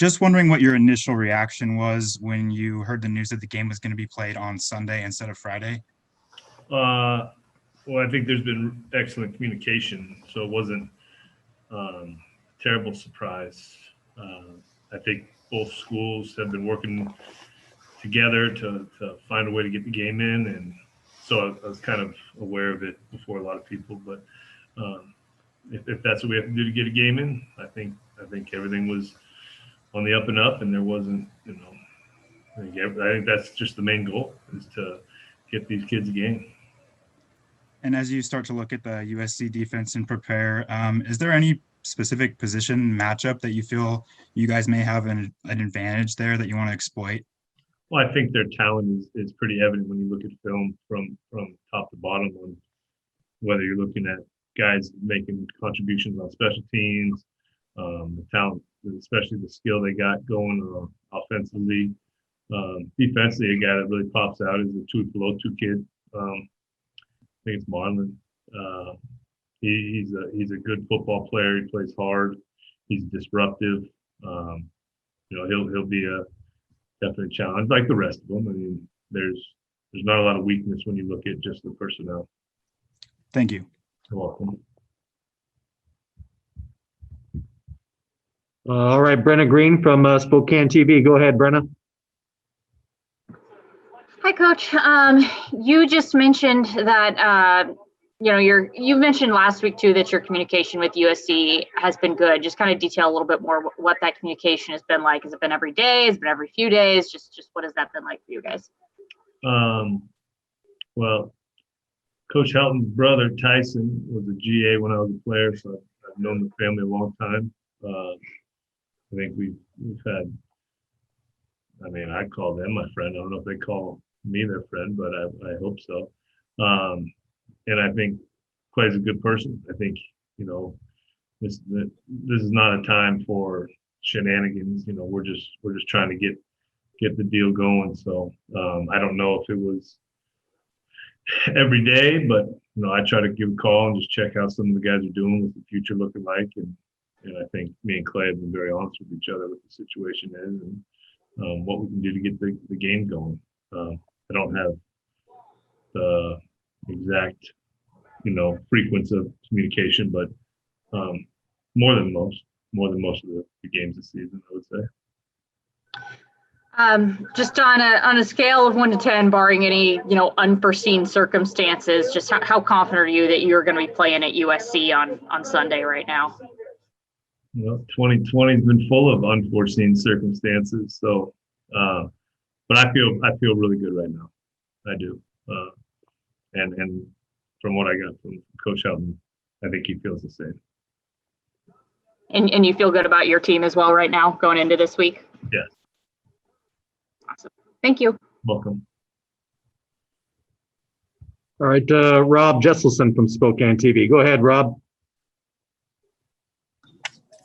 Just wondering what your initial reaction was when you heard the news that the game was going to be played on Sunday instead of Friday. Well, I think there's been excellent communication, so it wasn't terrible surprise. I think both schools have been working together to find a way to get the game in, and so I was kind of aware of it before a lot of people. But if that's what we have to do to get a game in, I think everything was on the up and up, and there wasn't, I think that's just the main goal, is to get these kids a game. And as you start to look at the USC defense and prepare, is there any specific position matchup that you feel you guys may have an advantage there that you want to exploit? Well, I think their talent is pretty evident when you look at film from top to bottom, on whether you're looking at guys making contributions on special teams, the talent, especially the skill they got going offensively. Defensively, a guy that really pops out is the below two kid. I think it's Marlon. He's a good football player. He plays hard. He's disruptive. He'll be a definite challenge, like the rest of them. I mean, there's not a lot of weakness when you look at just the personnel. Thank you. You're welcome. All right, Brenna Green from Spokane TV. Go ahead, Brenna. Hi, Coach. You just mentioned that you mentioned last week too that your communication with USC has been good. Just kind of detail a little bit more what that communication has been like. Has it been every day? Has it been every few days? Just what has that been like for you guys? Well, Coach Helton's brother Tyson was a GA when I was a player, so I've known the family a long time. I think we've had. I mean, I call them my friend. I don't know if they call me their friend, but I hope so. And I think Clay's a good person. I think, this is not a time for shenanigans. We're just trying to get the deal going. So I don't know if it was every day, but I try to give a call and just check how some of the guys are doing, what the future looking like, and I think me and Clay have been very honest with each other what the situation is and what we can do to get the game going. I don't have the exact, frequency of communication, but more than most of the games this season, I would say. Just on a scale of 1 to 10, barring any, unforeseen circumstances, just how confident are you that you're going to be playing at USC on Sunday right now? 2020 has been full of unforeseen circumstances. So, but I feel really good right now. I do. And from what I got from Coach Helton, I think he feels the same. And you feel good about your team as well right now going into this week? Yes. Awesome. Thank you. Welcome. All right, Rob Jesselson from Spokane TV. Go ahead, Rob.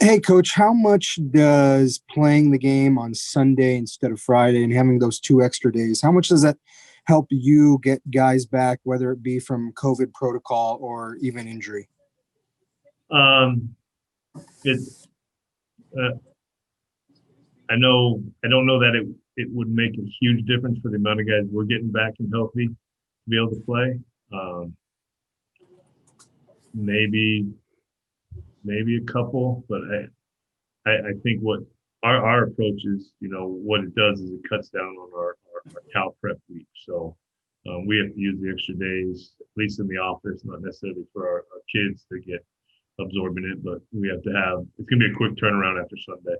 Hey, Coach, how much does playing the game on Sunday instead of Friday and having those 2 extra days, how much does that help you get guys back, whether it be from COVID protocol or even injury? I don't know that it would make a huge difference for the amount of guys we're getting back and healthy to be able to play. Maybe a couple, but I think what our approach is, what it does is it cuts down on our Cal prep week. So we have to use the extra days, at least in the office, not necessarily for our kids to get absorbed in it, but we have to it's going to be a quick turnaround after Sunday.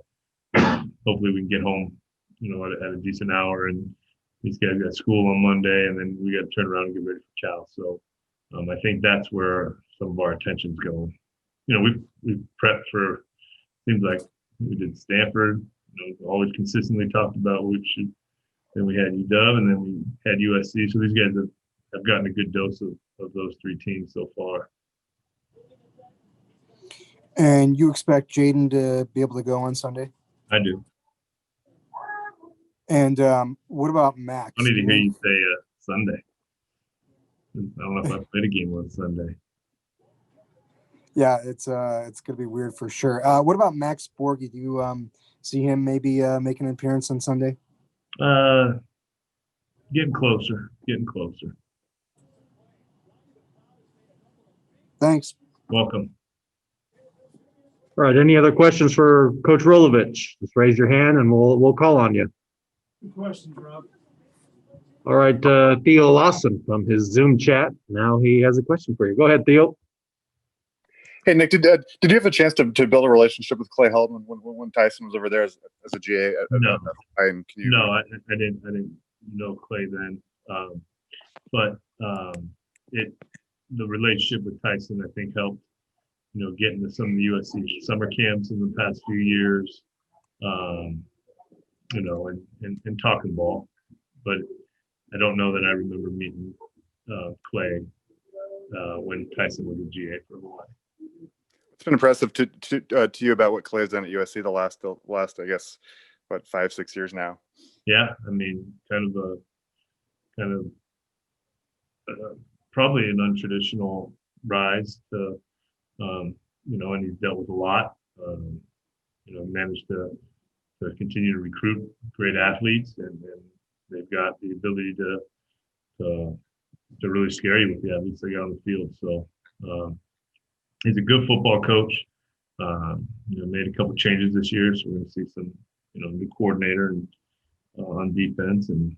Hopefully we can get home, at a decent hour, and these guys got school on Monday, and then we got to turn around and get ready for Cal. So I think that's where some of our attention's going. We've prepped for, seems like we did Stanford, always consistently talked about then we had UW, and then we had USC. So these guys have gotten a good dose of those 3 teams so far. And you expect Jaden to be able to go on Sunday? I do. And what about Max? I need to hear you say Sunday. I don't know if I played a game on Sunday. Yeah, it's going to be weird for sure. What about Max Borghi? Do you see him maybe making an appearance on Sunday? Getting closer. Getting closer. Thanks. Welcome. All right, any other questions for Coach Rolovich? Just raise your hand and we'll call on you. Good questions, Rob. All right, Theo Lawson from his Zoom chat. Now he has a question for you. Go ahead, Theo. Hey, Nick, did you have a chance to build a relationship with Clay Helton when Tyson was over there as a GA? No. And can you? No, I didn't know Clay then. But the relationship with Tyson, I think, helped, get into some of the USC summer camps in the past few years, and talking ball. But I don't know that I remember meeting Clay when Tyson was a GA for a while. It's been impressive to you about what Clay has done at USC the last I guess, what, 5-6 years now. Yeah, I mean, probably an untraditional rise to, and he's dealt with a lot. Managed to continue to recruit great athletes, and they've got the ability to really scare you with the athletes they got on the field. So he's a good football coach. Made a couple changes this year, so we're going to see some, new coordinator and on defense, and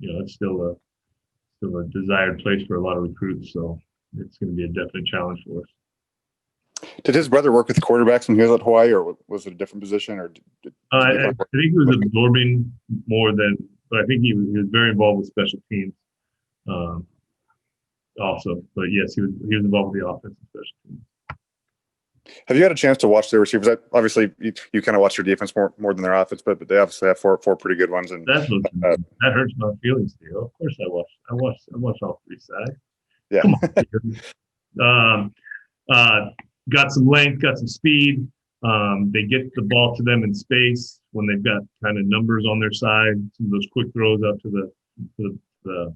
it's still a desired place for a lot of recruits. So it's going to be a definite challenge for us. Did his brother work with quarterbacks when he was at Hawaii, or was it a different position? Or I think he was absorbing more than, but I think he was very involved with special teams also. But yes, he was involved with the offense and special teams. Have you had a chance to watch their receivers? Obviously, you kind of watch their defense more than their offense, but they obviously have four pretty good ones. And that hurts my feelings, Theo. Of course, I watched all three sides. Yeah. Come on. Got some length, got some speed. They get the ball to them in space when they've got kind of numbers on their side. Some of those quick throws up to the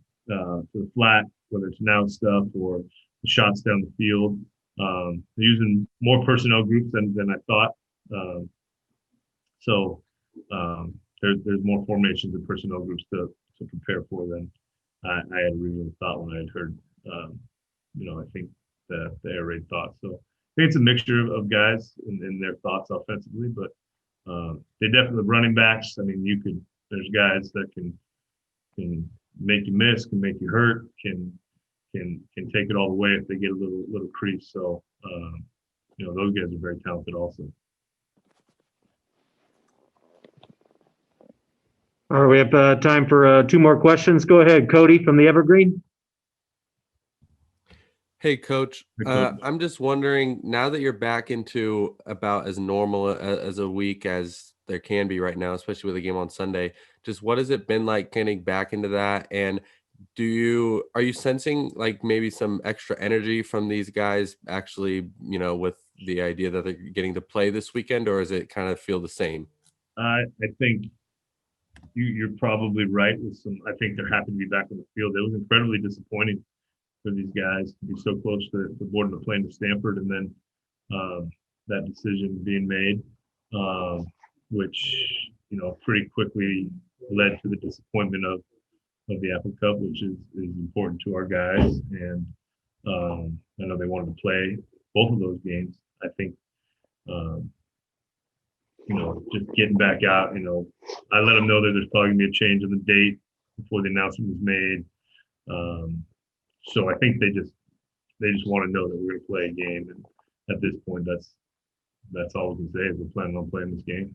flat, whether it's now stuff or the shots down the field. They're using more personnel groups than I thought. There's more formations and personnel groups to prepare for than I had really thought when I had heard. I think the air raid thought. So I think it's a mixture of guys and their thoughts offensively, but they definitely running backs. I mean, there's guys that can make you miss, can make you hurt, can take it all the way if they get a little crease. So those guys are very talented also. All right, we have time for two more questions. Go ahead, Cody from the Evergreen. Hey, Coach. Hey, Coach. I'm just wondering, now that you're back into about as normal as a week as there can be right now, especially with a game on Sunday, just what has it been like getting back into that? And are you sensing like maybe some extra energy from these guys actually, with the idea that they're getting to play this weekend, or is it kind of feel the same? I think you're probably right with I think they're happy to be back on the field. It was incredibly disappointing for these guys to be so close to boarding the plane to Stanford, and then that decision being made, which pretty quickly led to the disappointment of the Apple Cup, which is important to our guys. And I know they wanted to play both of those games. I think just getting back out, I let them know that there's probably gonna be a change in the date before the announcement was made. So I think they just want to know that we're going to play a game, and at this point, that's all we can say is we're planning on playing this game.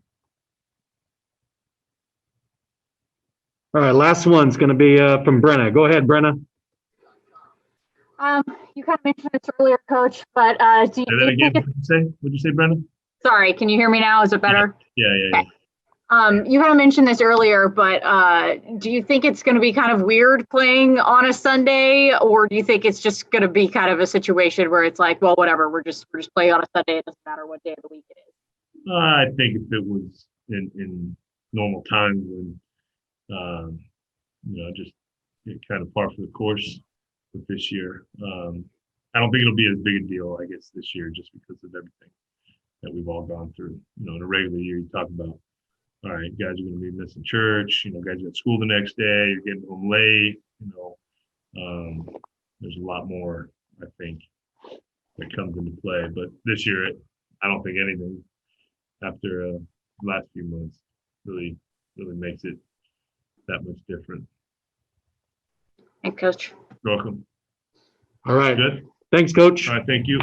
All right, last one's going to be from Brenna. Go ahead, Brenna. You kind of mentioned this earlier, Coach, but Say that again. What'd you say, Brenda? Sorry, can you hear me now? Is it better? Yeah. Okay. You kind of mentioned this earlier, but do you think it's going to be kind of weird playing on a Sunday, or do you think it's just going to be kind of a situation where it's like, well, whatever, we're just playing on a Sunday. It doesn't matter what day of the week it is. I think if it was in normal times when, just kind of par for the course with this year. I don't think it'll be as big a deal, I guess, this year just because of everything. that we've all gone through. In a regular year, you talk about, all right, guys are going to be missing church. Guys got school the next day. You're getting home late. There's a lot more, I think, that comes into play. But this year, I don't think anything after the last few months really makes it that much different. And Coach. Welcome. All right. Good. Thanks, Coach. All right. Thank you.